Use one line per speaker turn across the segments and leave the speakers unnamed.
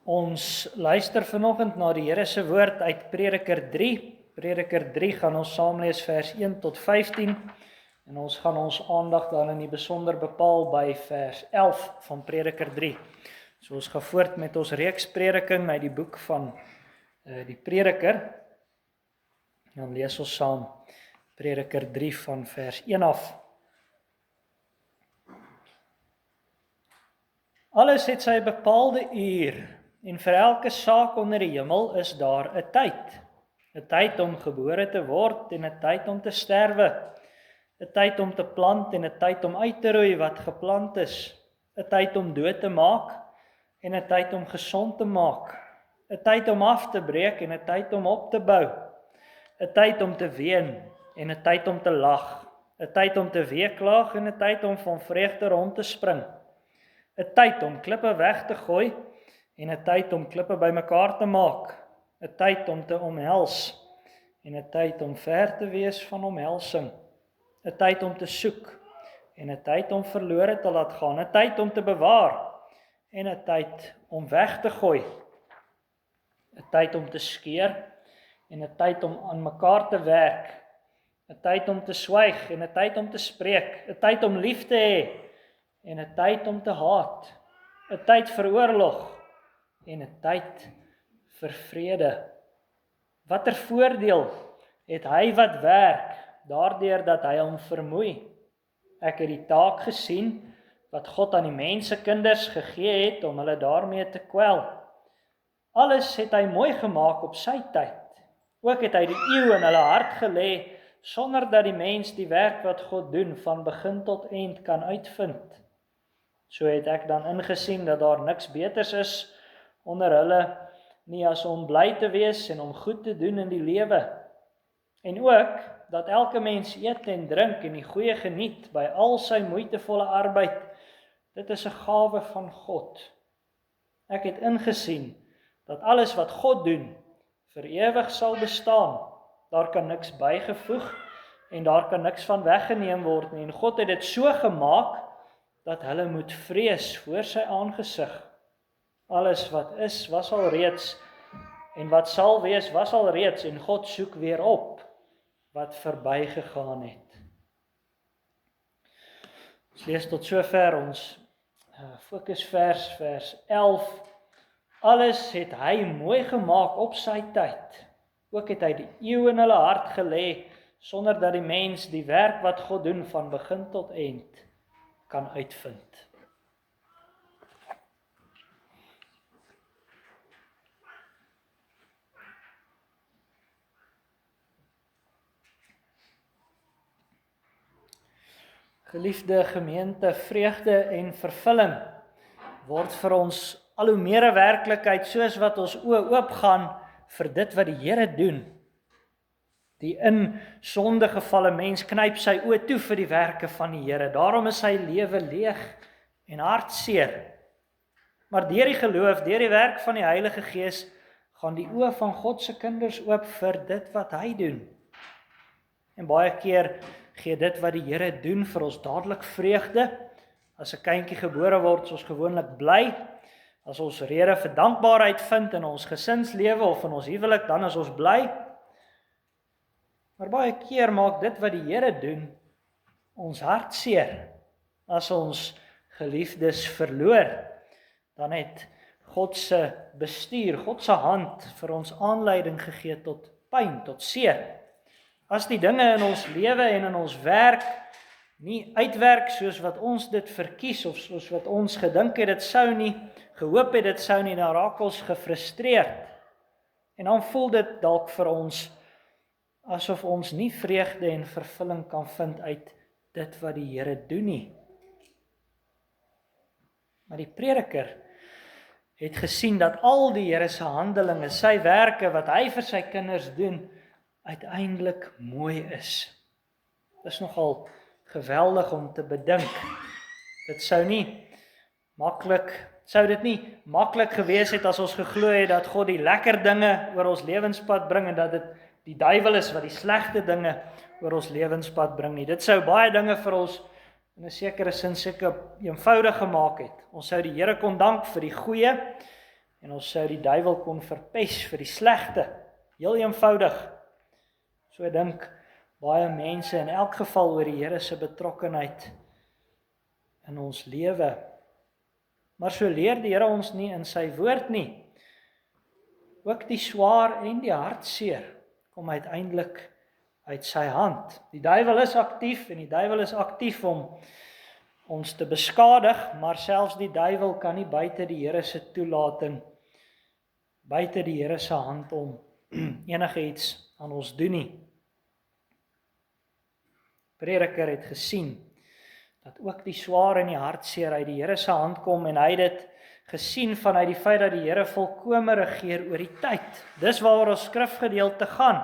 Ons luister vanoggend na die Here se woord uit Prediker 3. Prediker 3 gaan ons saam lees vers 1 tot 15 en ons gaan ons aandag dan in die besonder bepaal by vers 11 van Prediker 3. So ons gaan voort met ons reeks prediking uit die boek van die Prediker. Dan lees ons saam Prediker 3 van vers 1 af. Alles het sy bepaalde uur, en vir elke saak onder die hemel is daar 'n tyd. 'n Tyd om gebore te word en 'n tyd om te sterwe. 'n Tyd om te plant en 'n tyd om uit te roei wat geplant is. 'n Tyd om dood te maak en 'n tyd om gesond te maak. 'n Tyd om af te breek en 'n tyd om op te bou. 'n Tyd om te ween en 'n tyd om te lag. 'n Tyd om te weeklaag en 'n tyd om van vreugde rond te spring. 'n Tyd om klippe weg te gooi en 'n tyd om klippe bymekaar te maak. 'n Tyd om te omhels en 'n tyd om ver te wees van omhelsing. 'n Tyd om te soek en 'n tyd om verlore te laat gaan. 'n Tyd om te bewaar en 'n tyd om weg te gooi. 'n Tyd om te skeer en 'n tyd om aan mekaar te werk. 'n Tyd om te swyg en 'n tyd om te spreek. 'n Tyd om lief te hê en 'n tyd om te haat. 'n Tyd vir oorlog en 'n tyd vir vrede. Watter voordeel het hy wat werk, daardeur dat hy hom vermoei? Ek het die taak gesien wat God aan die mensekinders gegee het om hulle daarmee te kwel. Alles het hy mooi gemaak op sy tyd. Ook het hy die eeu in hulle hart gelê, sonder dat die mens die werk wat God doen van begin tot eind kan uitvind. So het ek dan ingesien dat daar niks beters is onder hulle nie as om bly te wees en om goed te doen in die lewe. En ook dat elke mens eet en drink en die goeie geniet by al sy moeitevolle arbeid. Dit is 'n gawe van God. Ek het ingesien dat alles wat God doen vir ewig sal bestaan. Daar kan niks bygevoeg en daar kan niks van weggeneem word nie. En God het dit so gemaak dat hulle moet vrees voor sy aangesig. Alles wat is, was al reeds, en wat sal wees, was al reeds, en God soek weer op wat verbygegaan het. Ons lees tot sover ons fokusvers, vers 11. Alles het hy mooi gemaak op sy tyd. Ook het hy die eeu in hulle hart gelê, sonder dat die mens die werk wat God doen van begin tot eind kan uitvind. Geliefde gemeente, vreugde en vervulling word vir ons al hoe meer 'n werklikheid soos wat ons oë oopgaan vir dit wat die Here doen. Die in sonde gevalle mens knyp sy oë toe vir die werke van die Here. Daarom is sy lewe leeg en hartseer. Maar deur die geloof, deur die werk van die Heilige Gees, gaan die oë van God se kinders oop vir dit wat hy doen. En baie keer gee dit wat die Here doen vir ons dadelik vreugde. As 'n kindjie gebore word, is ons gewoonlik bly. As ons rede vir dankbaarheid vind in ons gesinslewe of in ons huwelik, dan is ons bly. Maar baie keer maak dit wat die Here doen ons hartseer. As ons geliefdes verloor, dan het God se bestuur, God se hand vir ons aanleiding gegee tot pyn, tot seer. As die dinge in ons lewe en in ons werk nie uitwerk soos wat ons dit verkies of soos wat ons gedink het dit sou nie, gehoop het dit sou nie, dan raak ons gefrustreerd. En dan voel dit dalk vir ons asof ons nie vreugde en vervulling kan vind uit dit wat die Here doen nie. Maar die prediker het gesien dat al die Here se handelinge, sy werke wat hy vir sy kinders doen, uiteindelik mooi is. Dit is nogal geweldig om te bedink. Dit sou dit nie maklik gewees het as ons geglo het dat God die lekker dinge oor ons lewenspad bring en dat dit die duiwel is wat die slegte dinge oor ons lewenspad bring nie. Dit sou baie dinge vir ons in 'n sekere sin seker eenvoudig gemaak het. Ons sou die Here kon dank vir die goeie en ons sou die duiwel kon verpes vir die slegte. Heel eenvoudig. So dink baie mense in elk geval oor die Here se betrokkenheid in ons lewe. Maar so leer die Here ons nie in sy woord nie. Ook die swaar en die hartseer kom uiteindelik uit sy hand. Die duiwel is aktief en die duiwel is aktief om ons te beskadig, maar selfs die duiwel kan nie buite die Here se toelating, buite die Here se hand om enige iets aan ons doen nie. Prediker het gesien dat ook die swaar en die hartseer uit die Here se hand kom en hy het dit gesien vanuit die feit dat die Here volkome regeer oor die tyd. Dis waaroor ons skrifgedeelte gaan.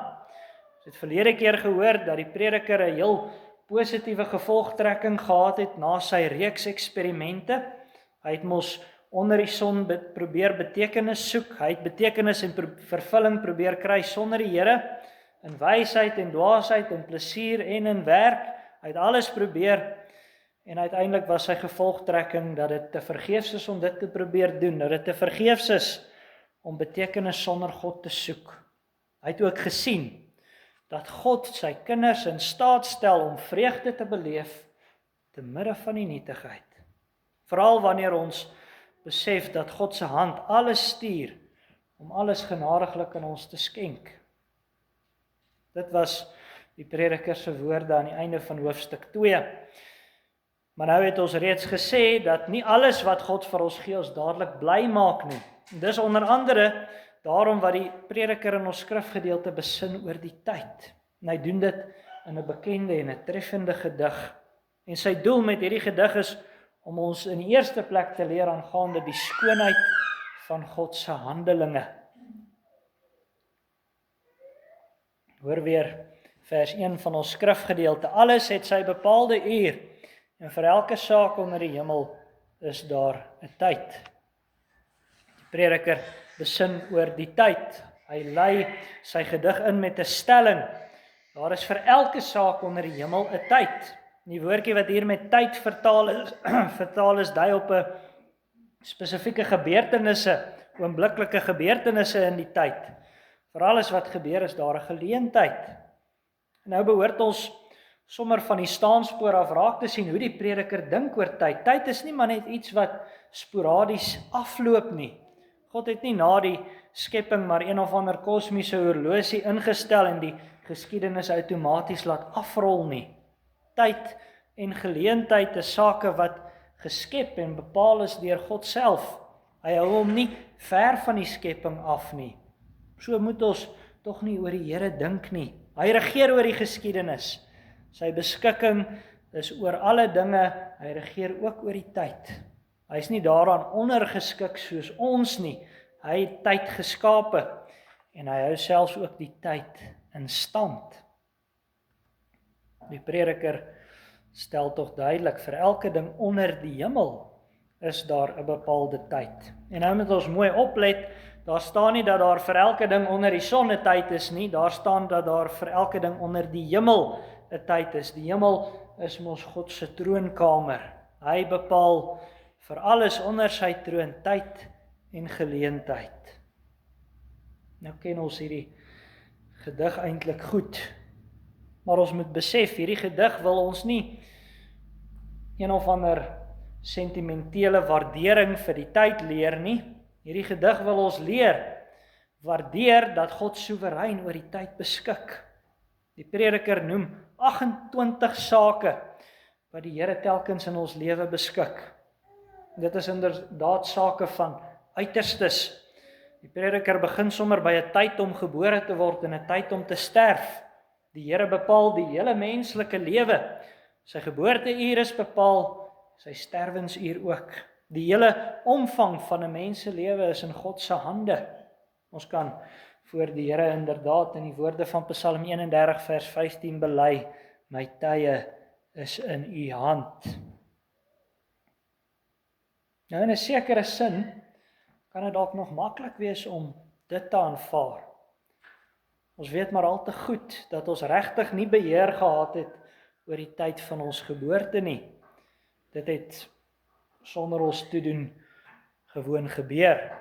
Ons het verlede keer gehoor dat die prediker 'n heel positiewe gevolgtrekking gehad het na sy reeks eksperimente. Hy het mos onder die son probeer betekenis soek. Hy het betekenis en vervulling probeer kry sonder die Here, in wysheid en dwaasheid, in plesier en in werk. Hy het alles probeer en uiteindelik was sy gevolgtrekking dat dit te vergeefs is om dit te probeer doen, dat dit te vergeefs is om betekenis sonder God te soek. Hy het ook gesien dat God sy kinders in staat stel om vreugde te beleef te midde van die nietigheid. Veral wanneer ons besef dat God se hand alles stuur om alles genadiglik aan ons te skenk. Dit was die prediker se woorde aan die einde van hoofstuk 2. Maar nou het ons reeds gesê dat nie alles wat God vir ons gee ons dadelik bly maak nie. En dis onder andere daarom wat die prediker in ons skrifgedeelte besin oor die tyd. En hy doen dit in 'n bekende en 'n treffende gedig. En sy doel met hierdie gedig is om ons in die eerste plek te leer aangaande die skoonheid van God se handelinge. Hoor weer vers 1 van ons skrifgedeelte. Alles het sy bepaalde uur en vir elke saak onder die hemel is daar 'n tyd. Die prediker besin oor die tyd. Hy lei sy gedig in met 'n stelling. Daar is vir elke saak onder die hemel 'n tyd. Die woordjie wat hier met tyd vertaal is dui op 'n spesifieke gebeurtenisse, oombliklike gebeurtenisse in die tyd. Vir alles wat gebeur is daar 'n geleentheid. Nou behoort ons sommer van die staanspoor af raak te sien hoe die prediker dink oor tyd. Tyd is nie maar net iets wat sporadies afloop nie. God het nie na die skepping maar een of ander kosmiese horlosie ingestel en die geskiedenis outomaties laat afrol nie. Tyd en geleentheid is sake wat geskep en bepaal is deur God self. Hy hou hom nie ver van die skepping af nie. So moet ons tog nie oor die Here dink nie. Hy regeer oor die geskiedenis. Sy beskikking is oor alle dinge, hy regeer ook oor die tyd. Hy is nie daaraan ondergeskik soos ons nie. Hy het tyd geskape en hy hou selfs ook die tyd in stand. Die prediker stel tog duidelik, vir elke ding onder die hemel is daar 'n bepaalde tyd. En nou moet ons mooi oplet, daar staan nie dat daar vir elke ding onder die son 'n tyd is nie, daar staan dat daar vir elke ding onder die hemel 'n tyd is. Die hemel is mos God se troonkamer. Hy bepaal vir alles onder sy troon tyd en geleentheid. Nou ken ons hierdie gedig eintlik goed, maar ons moet besef, hierdie gedig wil ons nie een of ander sentimentele waardering vir die tyd leer nie. Hierdie gedig wil ons leer, waardeer dat God soewerein oor die tyd beskik. Die prediker noem 28 sake wat die Here telkens in ons lewe beskik. Dit is inderdaad sake van uiterstes. Die prediker begin sommer by 'n tyd om gebore te word en 'n tyd om te sterf. Die Here bepaal die hele menslike lewe. Sy geboorteuur is bepaal, sy sterwensuur ook. Die hele omvang van 'n mens se lewe is in God se hande. Ons kan voor die Here inderdaad in die woorde van Psalm 31 vers 15 bely, my tye is in u hand. Nou in 'n sekere sin kan dit dalk nog maklik wees om dit te aanvaar. Ons weet maar al te goed dat ons regtig nie beheer gehad het oor die tyd van ons geboorte nie. Dit het sonder ons toedoen gewoon gebeur.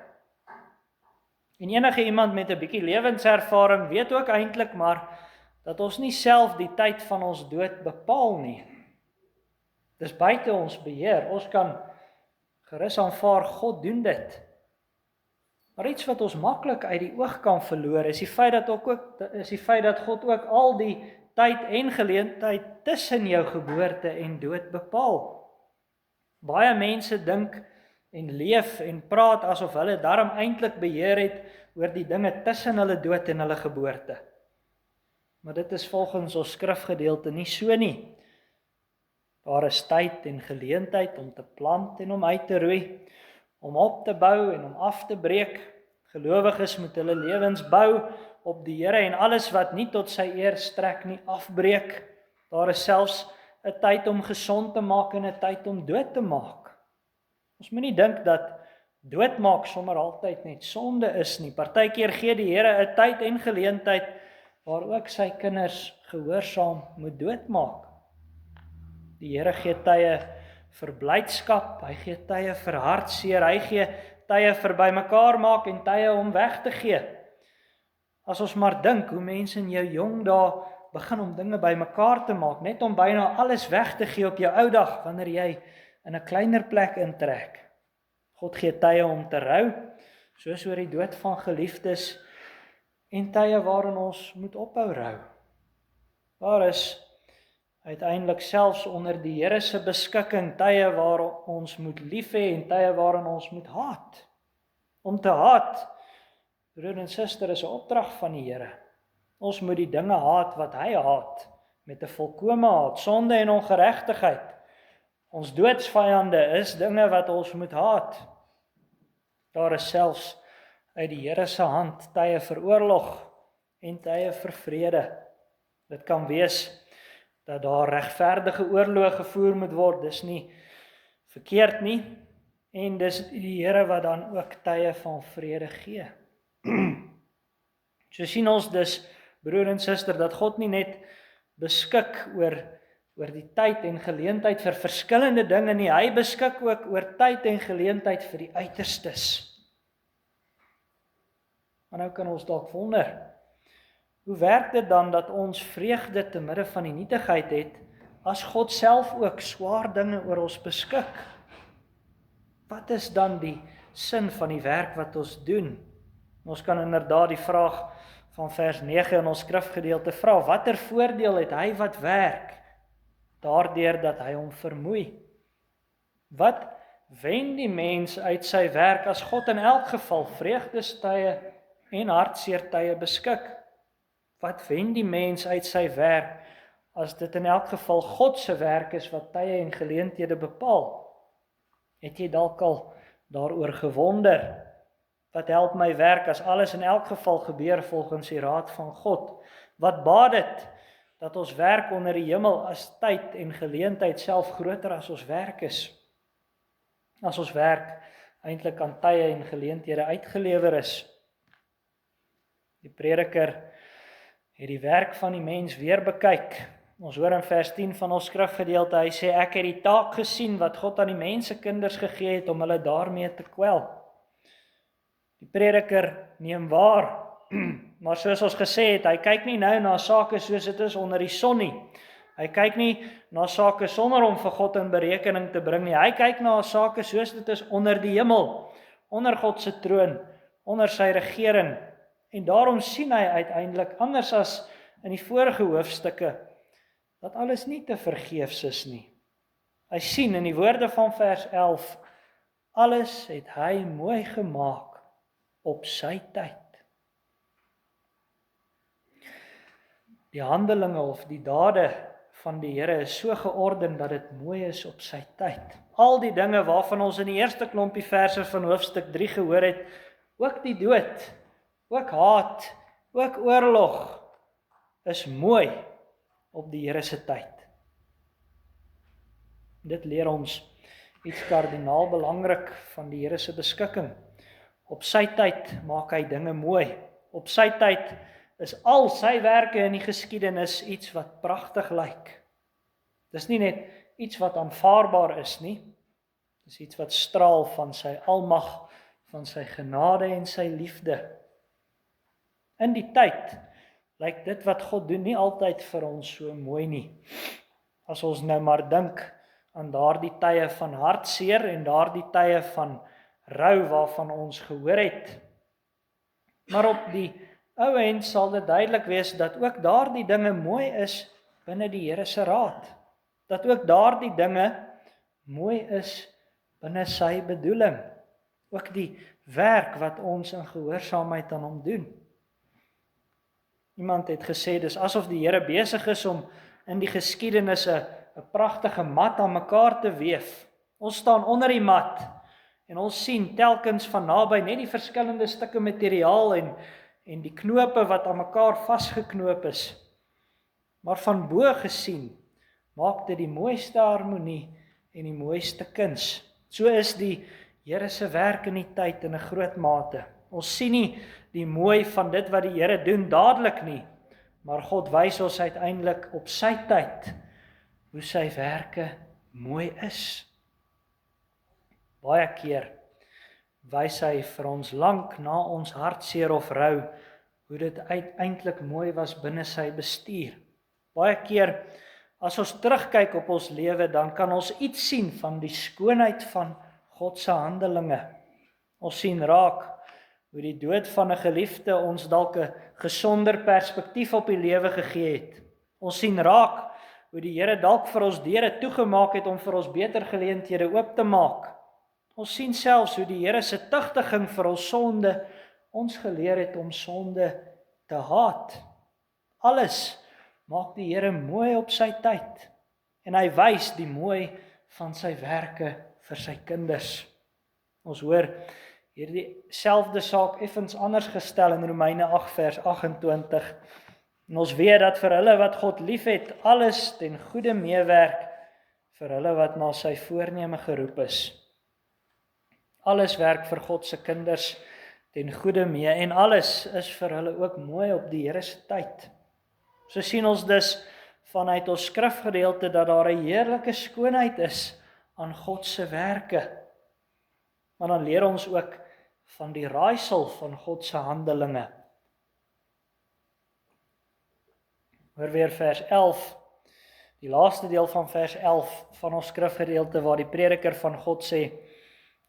En enige iemand met 'n bietjie lewenservaring weet ook eintlik maar dat ons nie self die tyd van ons dood bepaal nie. Dis buite ons beheer. Ons kan gerus aanvaar God doen dit. Maar iets wat ons maklik uit die oog kan verloor is die feit dat God ook al die tyd en geleentheid tussen jou geboorte en dood bepaal. Baie mense dink en leef en praat asof hulle daarom eintlik beheer het oor die dinge tussen hulle dood en hulle geboorte. Maar dit is volgens ons skrifgedeelte nie so nie. Daar is tyd en geleentheid om te plant en om uit te roei, om op te bou en om af te breek. Gelowiges moet hulle lewens bou op die Here en alles wat nie tot sy eer strek nie afbreek. Daar is selfs 'n tyd om gesond te maak en 'n tyd om dood te maak. Ons moenie dink dat doodmaak sommer altyd net sonde is nie. Partykeer gee die Here 'n tyd en geleentheid waar ook sy kinders gehoorsaam moet doodmaak. Die Here gee tye vir blydskap, hy gee tye vir hartseer, hy gee tye vir bymekaar maak en tye om weg te gee. As ons maar dink hoe mense in jou jong dae begin om dinge bymekaar te maak, net om byna alles weg te gee op jou ou dag wanneer jy in 'n kleiner plek intrek. God gee tye om te rou, soos oor die dood van geliefdes, en tye waarin ons moet ophou rou. Daar is uiteindelik selfs onder die Here se beskikking tye waar ons moet lief hê en tye waarin ons moet haat. Om te haat, broer en suster, is 'n opdrag van die Here. Ons moet die dinge haat wat hy haat, met 'n volkome haat, sonde en ongeregtigheid. Ons doodsvyande is dinge wat ons moet haat. Daar is selfs uit die Here se hand tye vir oorlog en tye vir vrede. Dit kan wees dat daar regverdige oorloë gevoer moet word, dis nie verkeerd nie, en dis die Here wat dan ook tye van vrede gee. So sien ons dus, broer en suster, dat God nie net beskik oor die tyd en geleentheid vir verskillende dinge nie, hy beskik ook oor tyd en geleentheid vir die uiterstes. Maar nou kan ons dalk wonder, hoe werk dit dan dat ons vreugde te midde van die nietigheid het, as God self ook swaar dinge oor ons beskik? Wat is dan die sin van die werk wat ons doen? Ons kan inderdaad die vraag van vers 9 in ons skrifgedeelte vra, watter voordeel het hy wat werk, daardeur dat hy hom vermoei? Wat wen die mens uit sy werk as God in elk geval vreugdestye en hartseertye beskik? Wat wen die mens uit sy werk as dit in elk geval God se werk is wat tye en geleenthede bepaal? Het jy dalk al daaroor gewonder? Wat help my werk as alles in elk geval gebeur volgens die raad van God? Wat baat dit dat ons werk onder die hemel as tyd en geleentheid self groter as ons werk is? As ons werk eintlik aan tye en geleenthede uitgelewer is. Die prediker het die werk van die mens weer bekyk. Ons hoor in vers 10 van ons skrifgedeelte, hy sê, ek het die taak gesien wat God aan die mensekinders gegee het om hulle daarmee te kwel. Die prediker neem waar, maar soos ons gesê het, hy kyk nie nou na sake soos dit is onder die son nie. Hy kyk nie na sake sonder om vir God in berekening te bring nie. Hy kyk na sake soos dit is onder die hemel, onder God se troon, onder sy regering. En daarom sien hy uiteindelik, anders as in die vorige hoofstukke, dat alles nie te vergeefs is nie. Hy sien in die woorde van vers 11, alles het hy mooi gemaak op sy tyd. Die handelinge of die dade van die Here is so georden dat dit mooi is op sy tyd. Al die dinge waarvan ons in die eerste klompie verse van hoofstuk 3 gehoor het, ook die dood, ook haat, ook oorlog, is mooi op die Here se tyd. Dit leer ons iets kardinaal belangrik van die Here se beskikking. Op sy tyd maak hy dinge mooi. Op sy tyd is al sy werke in die geskiedenis iets wat pragtig lyk. Dis nie net iets wat aanvaarbaar is nie. Dis iets wat straal van sy almag, van sy genade en sy liefde. In die tyd lyk dit wat God doen nie altyd vir ons so mooi nie. As ons nou maar dink aan daardie tye van hartseer en daardie tye van rou waarvan ons gehoor het. Maar op die ou end sal dit duidelik wees dat ook daardie dinge mooi is binne die Here se raad. Dat ook daardie dinge mooi is binne sy bedoeling. Ook die werk wat ons in gehoorsaamheid aan hom doen. Iemand het gesê, dis asof die Here besig is om in die geskiedenis 'n pragtige mat aan mekaar te weef. Ons staan onder die mat en ons sien telkens van naby net die verskillende stukke materiaal en die knope wat aan mekaar vasgeknoop is. Maar van bo gesien maak dit die mooiste harmonie en die mooiste kuns. So is die Here se werk in die tyd in 'n groot mate. Ons sien nie die mooi van dit wat die Here doen dadelik nie, maar God wys ons uiteindelik op sy tyd hoe sy werke mooi is. Baie keer wys hy vir ons lank na ons hartseer of rou hoe dit uiteindelik mooi was binne sy bestuur. Baie keer as ons terugkyk op ons lewe, dan kan ons iets sien van die skoonheid van God se handelinge. Ons sien raak hoe die dood van 'n geliefde ons dalk 'n gesonder perspektief op die lewe gegee het. Ons sien raak hoe die Here dalk vir ons deure toegemaak het om vir ons beter geleenthede oop te maak. Ons sien selfs hoe die Here se tugtiging vir ons sonde ons geleer het om sonde te haat. Alles maak die Here mooi op sy tyd en hy wys die mooi van sy werke vir sy kinders. Ons hoor hierdie selfde saak effens anders gestel in Romeine 8 vers 28. En ons weet dat vir hulle wat God liefhet, alles ten goeie meewerk vir hulle wat na sy voorneme geroep is. Alles werk vir God se kinders ten goeie mee en alles is vir hulle ook mooi op die Here se tyd. So sien ons dus vanuit ons skrifgedeelte dat daar 'n heerlike skoonheid is aan God se werke. Maar dan leer ons ook van die raaisel van God se handelinge. Hoor weer vers 11, die laaste deel van vers 11 van ons skrifgedeelte waar die prediker van God sê,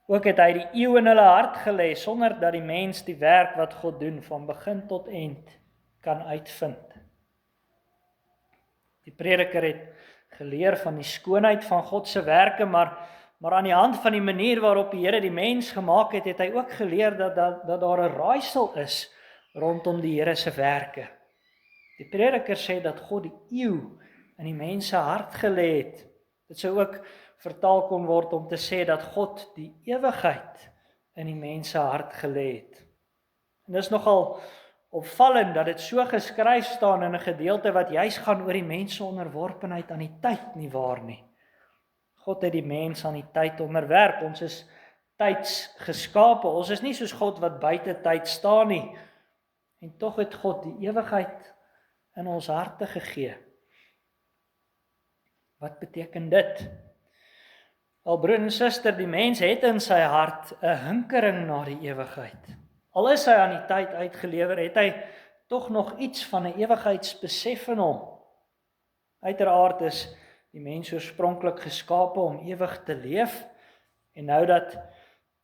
ook het hy die eeu in hulle hart gelê, sonder dat die mens die werk wat God doen van begin tot eind kan uitvind. Die prediker het geleer van die skoonheid van God se werke, maar aan die hand van die manier waarop die Here die mens gemaak het, het hy ook geleer dat daar 'n raaisel is rondom die Here se werke. Die prediker sê dat God die eeu in die mens se hart gelê het. Dit sou ook vertaal kon word om te sê dat God die ewigheid in die mens se hart gelê het. En dis nogal opvallend dat dit so geskryf staan in 'n gedeelte wat juis gaan oor die mens se onderworpenheid aan die tyd, nie waar nie. God het die mens aan die tyd onderwerp. Ons is tyds geskape. Ons is nie soos God wat buite tyd staan nie. En tog het God die ewigheid in ons harte gegee. Wat beteken dit? Wel broer en suster, die mens het in sy hart 'n hinkering na die ewigheid. Al is hy aan die tyd uitgelewer, het hy tog nog iets van 'n ewigheidsbesef in hom. Uiteraard is die mens oorspronklik geskape om ewig te leef, en nou dat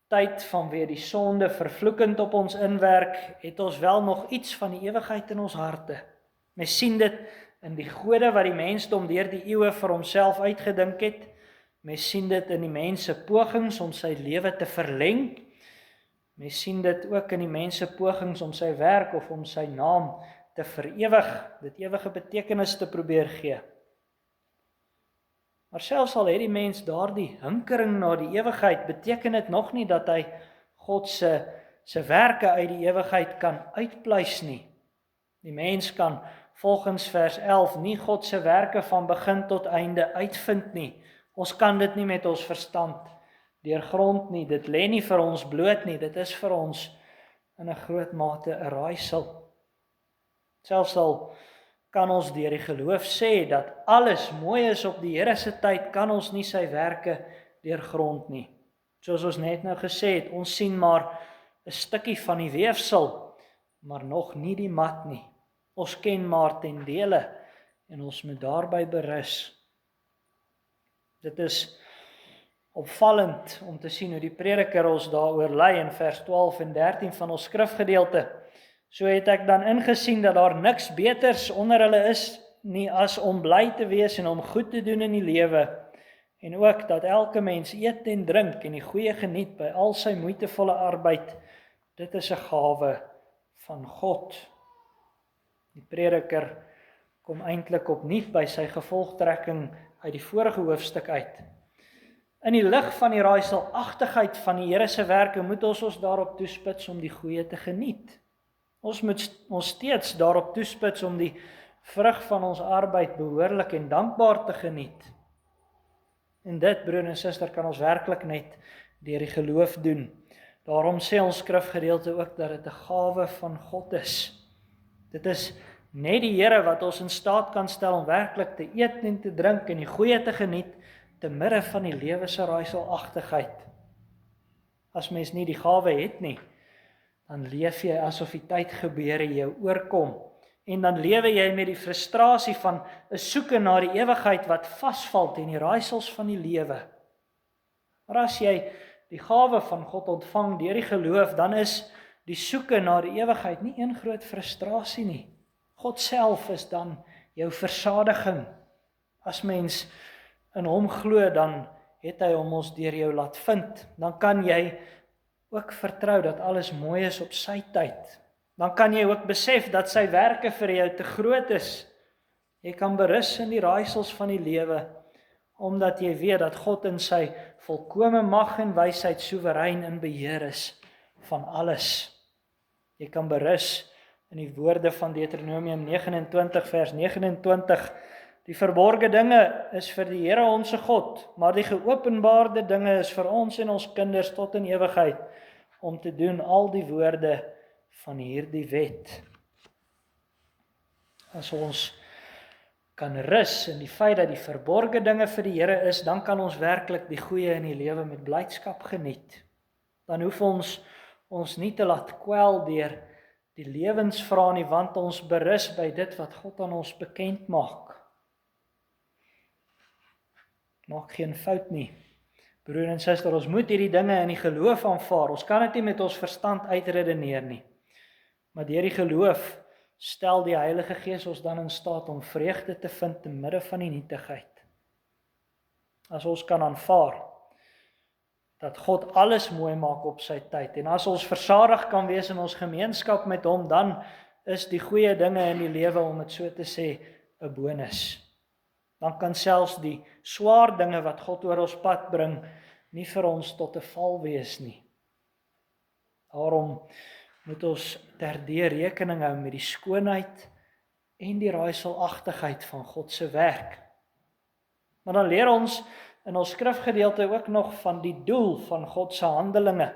tyd vanweë die sonde vervloekend op ons inwerk, het ons wel nog iets van die ewigheid in ons harte. Mens sien dit in die gode wat die mensdom deur die eeue vir homself uitgedink het. Mens sien dit in die mens se pogings om sy lewe te verleng. Mens sien dit ook in die mens se pogings om sy werk of om sy naam te verewig, dit ewige betekenis te probeer gee. Maar selfs al het die mens daardie hinkering na die ewigheid, beteken dit nog nie dat hy God se werke uit die ewigheid kan uitpleis nie. Die mens kan volgens vers 11 nie God se werke van begin tot einde uitvind nie. Ons kan dit nie met ons verstand deurgrond nie. Dit lê nie vir ons bloot nie. Dit is vir ons in 'n groot mate 'n raaisel. Selfs al kan ons deur die geloof sê dat alles mooi is op die Here se tyd, kan ons nie sy werke deurgrond nie. Soos ons net nou gesê het, ons sien maar 'n stukkie van die weefsel, maar nog nie die mat nie. Ons ken maar ten dele en ons moet daarby berus. Dit is opvallend om te sien hoe die prediker ons daaroor lei in vers 12 en 13 van ons skrifgedeelte. So het ek dan ingesien dat daar niks beters onder hulle is nie as om bly te wees en om goed te doen in die lewe, en ook dat elke mens eet en drink en die goeie geniet by al sy moeitevolle arbeid. Dit is 'n gawe van God. Die prediker kom eintlik opnuut by sy gevolgtrekking uit die vorige hoofstuk uit. In die lig van die raaiselagtigheid van die Here se werke moet ons daarop toespits om die goeie te geniet. Ons moet ons steeds daarop toespits om die vrug van ons arbeid behoorlik en dankbaar te geniet. En dit, broer en suster, kan ons werklik net deur die geloof doen. Daarom sê ons skrifgedeelte ook dat dit 'n gawe van God is. Dit is net die Here wat ons in staat kan stel om werklik te eet en te drink en die goeie te geniet te midde van die lewe se raaiselagtigheid. As mens nie die gawe het nie, dan leef jy asof die tydgebeure jou oorkom. En dan lewe jy met die frustrasie van 'n soeke na die ewigheid wat vasval teen die raaisels van die lewe. Maar as jy die gawe van God ontvang deur die geloof, dan is die soeke na die ewigheid nie een groot frustrasie nie. God self is dan jou versadiging. As mens in hom glo, dan het hy om ons deur jou laat vind. Dan kan jy ook vertrou dat alles mooi is op sy tyd. Dan kan jy ook besef dat sy werke vir jou te groot is. Jy kan berus in die raaisels van die lewe, omdat jy weet dat God in sy volkome mag en wysheid soewerein in beheer is van alles. Jy kan berus in die woorde van Deuteronomium 29 vers 29. Die verborgde dinge is vir die Here onse God, maar die geopenbaarde dinge is vir ons en ons kinders tot in ewigheid, om te doen al die woorde van hierdie wet. As ons kan rus in die feit dat die verborgde dinge vir die Here is, dan kan ons werklik die goeie in die lewe met blydskap geniet. Dan hoef ons nie te laat kwel deur die lewensvrae nie, want ons berus by dit wat God aan ons bekend maak. Maak geen fout nie. Broer en suster, ons moet hierdie dinge in die geloof aanvaar. Ons kan dit nie met ons verstand uitredeneer nie. Maar deur die geloof stel die Heilige Gees ons dan in staat om vreugde te vind te midde van die nietigheid. As ons kan aanvaar dat God alles mooi maak op sy tyd, en as ons versadig kan wees in ons gemeenskap met hom, dan is die goeie dinge in die lewe, om dit so te sê, 'n bonus. Dan kan selfs die swaar dinge wat God oor ons pad bring, nie vir ons tot 'n val wees nie. Daarom moet ons terdeur rekening hou met die skoonheid en die raaiselagtigheid van God se werk. Maar dan leer ons in ons skrifgedeelte ook nog van die doel van God se handelinge.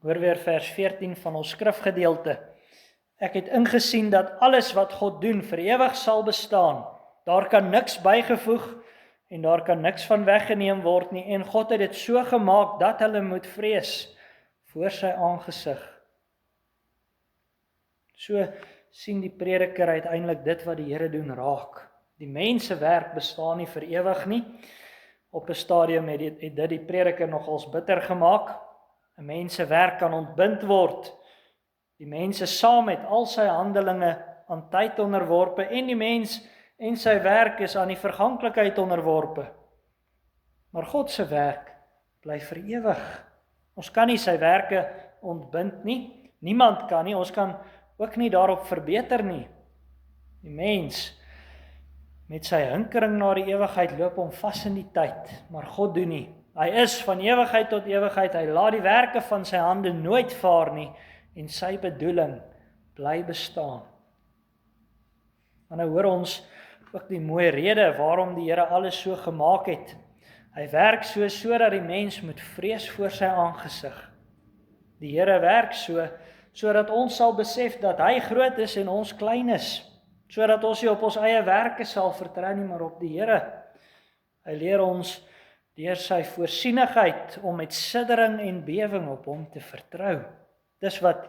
Hoor weer vers 14 van ons skrifgedeelte. Ek het ingesien dat alles wat God doen vir ewig sal bestaan. Daar kan niks bygevoeg en daar kan niks van weggeneem word nie. En God het dit so gemaak dat hulle moet vrees voor sy aangesig. So sien die prediker uiteindelik dit wat die Here doen raak. Die mensewerk bestaan nie vir ewig nie. Op 'n stadium het dit die prediker nogals bitter gemaak. 'n Mensewerk kan ontbind word. Die mense saam met al sy handelinge aan tyd onderworpe, en die mens en sy werk is aan die verganklikheid onderworpe. Maar God se werk bly vir ewig. Ons kan nie sy werke ontbind nie. Niemand kan nie. Ons kan ook nie daarop verbeter nie. Die mens met sy hinkering na die ewigheid loop hom vas in die tyd, maar God doen nie. Hy is van ewigheid tot ewigheid. Hy laat die werke van sy hande nooit vaar nie, en sy bedoeling bly bestaan. En nou hoor ons ook die mooi rede waarom die Here alles so gemaak het. Hy werk so sodat die mens moet vrees voor sy aangesig. Die Here werk so sodat ons sal besef dat hy groot is en ons klein is, sodat ons nie op ons eie werke sal vertrou nie, maar op die Here. Hy leer ons deur sy voorsienigheid om met siddering en bewering op hom te vertrou. Dis wat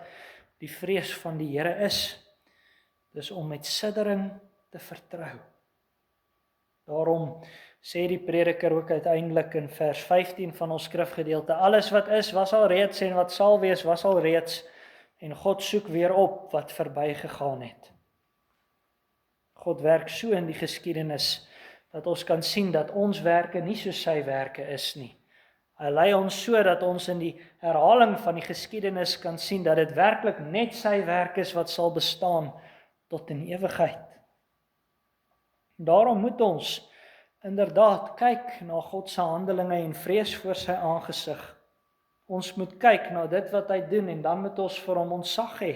die vrees van die Here is. Dis om met siddering te vertrou. Daarom sê die prediker ook uiteindelik in vers 15 van ons skrifgedeelte, alles wat is, was al reeds, en wat sal wees, was al reeds, en God soek weer op wat verbygegaan het. God werk so in die geskiedenis, dat ons kan sien dat ons werke nie soos sy werke is nie. Hy lei ons so dat ons in die herhaling van die geskiedenis kan sien dat dit werklik net sy werk is wat sal bestaan tot in ewigheid. Daarom moet ons inderdaad kyk na God se handelinge en vrees voor sy aangesig. Ons moet kyk na dit wat hy doen en dan moet ons vir hom ontzag hê.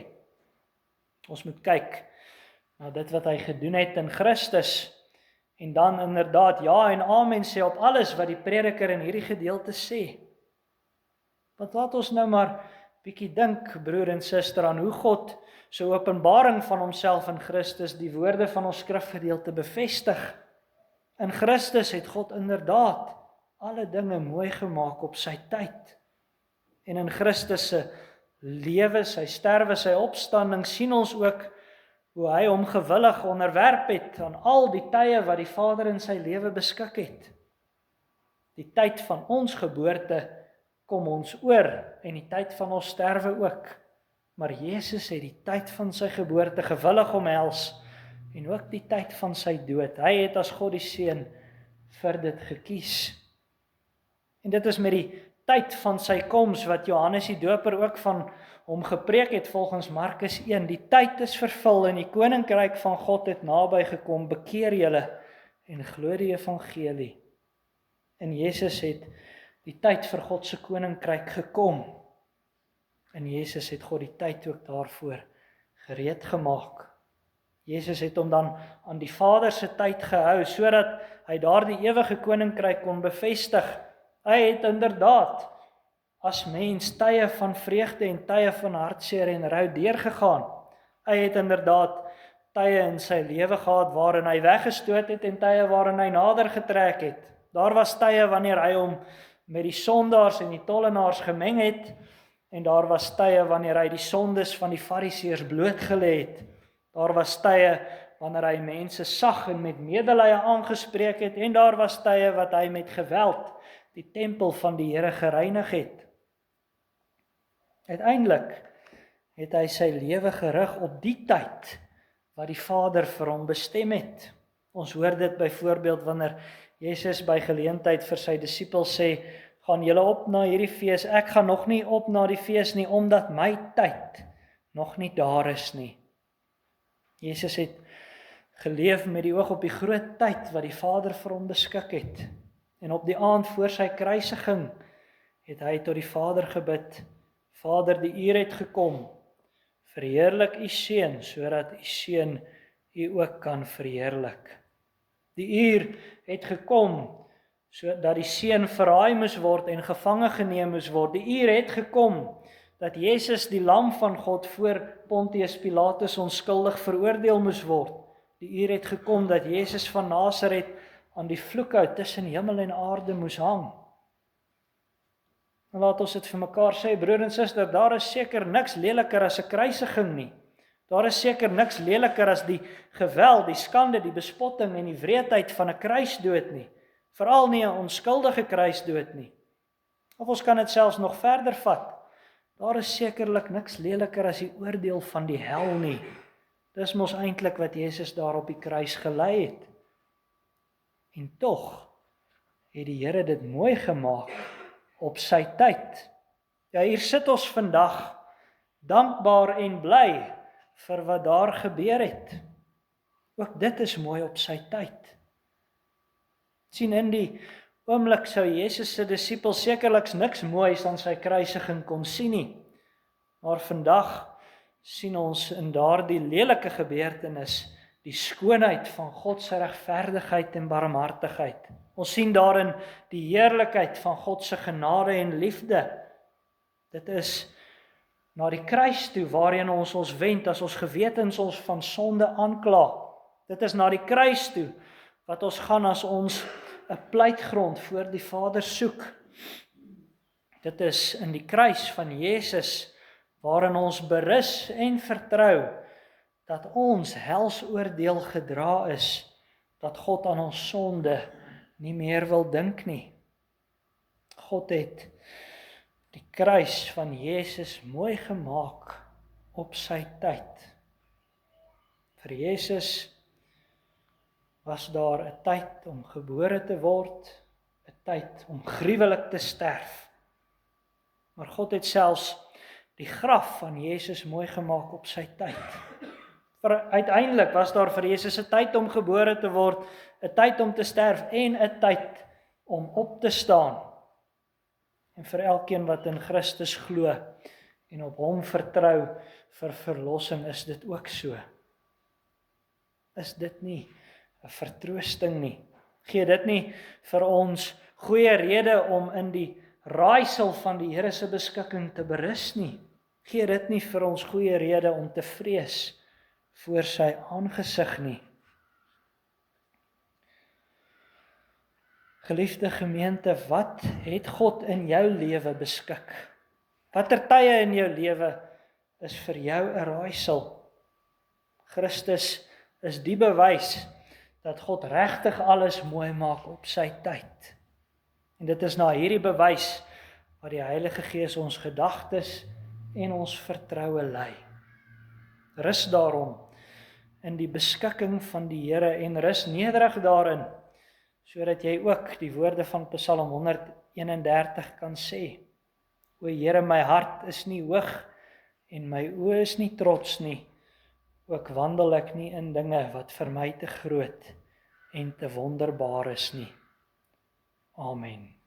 Ons moet kyk na dit wat hy gedoen het in Christus en dan inderdaad ja en amen sê op alles wat die prediker in hierdie gedeelte sê. Want laat ons nou maar bietjie dink, broer en suster, aan hoe God so openbaring van homself in Christus die woorde van ons skrifgedeelte bevestig. In Christus het God inderdaad alle dinge mooi gemaak op sy tyd. En in Christus se lewe, sy sterwe, sy opstanding sien ons ook hoe hy hom gewillig onderwerp het aan al die tye wat die Vader in sy lewe beskik het. Die tyd van ons geboorte kom ons oor en die tyd van ons sterwe ook. Maar Jesus het die tyd van sy geboorte gewillig omhels en ook die tyd van sy dood. Hy het as God die Seun vir dit gekies. En dit is met die tyd van sy koms wat Johannes die Doper ook van hom gepreek het volgens Markus 1. Die tyd is vervul en die koninkryk van God het naby gekom. Bekeer julle en glo die evangelie. En Jesus het die tyd vir God se koninkryk gekom. En Jesus het God die tyd ook daarvoor gereed gemaak. Jesus het hom dan aan die Vader se tyd gehou, sodat hy daardie ewige koninkryk kon bevestig. Hy het inderdaad as mens tye van vreugde en tye van hartseer en rou deurgegaan. Hy het inderdaad tye in sy lewe gehad waarin hy weggestoot het en tye waarin hy nader getrek het. Daar was tye wanneer hy hom met die sondaars en die tollenaars gemeng het, en daar was tye wanneer hy die sondes van die fariseërs blootgelê het. Daar was tye wanneer hy mense sag en met medelee aangespreek het, en daar was tye wat hy met geweld die tempel van die Here gereinig het. Uiteindelik het hy sy lewe gerig op die tyd wat die Vader vir hom bestem het. Ons hoor dit byvoorbeeld wanneer Jesus by geleentheid vir sy disippels sê, gaan julle op na hierdie fees, ek gaan nog nie op na die fees nie, omdat my tyd nog nie daar is nie. Jesus het geleef met die oog op die groot tyd wat die Vader vir hom beskik het. En op die aand voor sy kruisiging het hy tot die Vader gebid, Vader, die uur het gekom, verheerlik u Seun, sodat u Seun u ook kan verheerlik. Die uur het gekom, sodat die Seun verraai moes word en gevange geneem moes word. Die uur het gekom, dat Jesus die Lam van God voor Pontius Pilatus onskuldig veroordeel moes word. Die uur het gekom, dat Jesus van Nasaret aan die vloekhout tussen hemel en aarde moes hang. En laat ons dit vir mekaar sê, broer en suster, daar is seker niks leliker as 'n kruisiging nie. Daar is seker niks leliker as die geweld, die skande, die bespotting en die wreedheid van 'n kruisdood nie. Veral nie 'n onskuldige kruisdood nie. Of ons kan dit selfs nog verder vat. Daar is sekerlik niks leliker as die oordeel van die hel nie. Dis mos eintlik wat Jesus daar op die kruis gelei het. En tog het die Here dit mooi gemaak op sy tyd. Ja, hier sit ons vandag dankbaar en bly vir wat daar gebeur het. Ook dit is mooi op sy tyd. Sien, in die oomblik sou Jesus se disippels sekerliks niks moois aan sy kruisiging kon sien nie. Maar vandag sien ons in daardie lelike gebeurtenis die skoonheid van God se regverdigheid en barmhartigheid. Ons sien daarin die heerlikheid van God se genade en liefde. Dit is na die kruis toe waarheen ons wend as ons gewetens ons van sonde aankla. Dit is na die kruis toe wat ons gaan as ons 'n pleitgrond voor die Vader soek. Dit is in die kruis van Jesus waarin ons berus en vertrou dat ons helsoordeel gedra is, dat God aan ons sonde nie meer wil dink nie. God het die kruis van Jesus mooi gemaak op sy tyd. Vir Jesus was daar 'n tyd om gebore te word, 'n tyd om gruwelik te sterf. Maar God het selfs die graf van Jesus mooi gemaak op sy tyd. Uiteindelik was daar vir Jesus 'n tyd om gebore te word, 'n tyd om te sterf en 'n tyd om op te staan. En vir elkeen wat in Christus glo en op hom vertrou vir verlossing is dit ook so. Is dit nie 'n vertroosting nie? Gee dit nie vir ons goeie rede om in die raaisel van die Here se beskikking te berus nie? Gee dit nie vir ons goeie rede om te vrees voor sy aangesig nie? Geliefde gemeente, wat het God in jou lewe beskik? Watter tye in jou lewe is vir jou 'n raaisel? Christus is die bewys dat God regtig alles mooi maak op sy tyd. En dit is na hierdie bewys wat die Heilige Gees ons gedagtes en ons vertroue lei. Rus daarom in die beskikking van die Here en rus nederig daarin, sodat jy ook die woorde van Psalm 131 kan sê: O Here, my hart is nie hoog en my oë is nie trots nie, ook wandel ek nie in dinge wat vir my te groot en te wonderbaar is nie. Amen.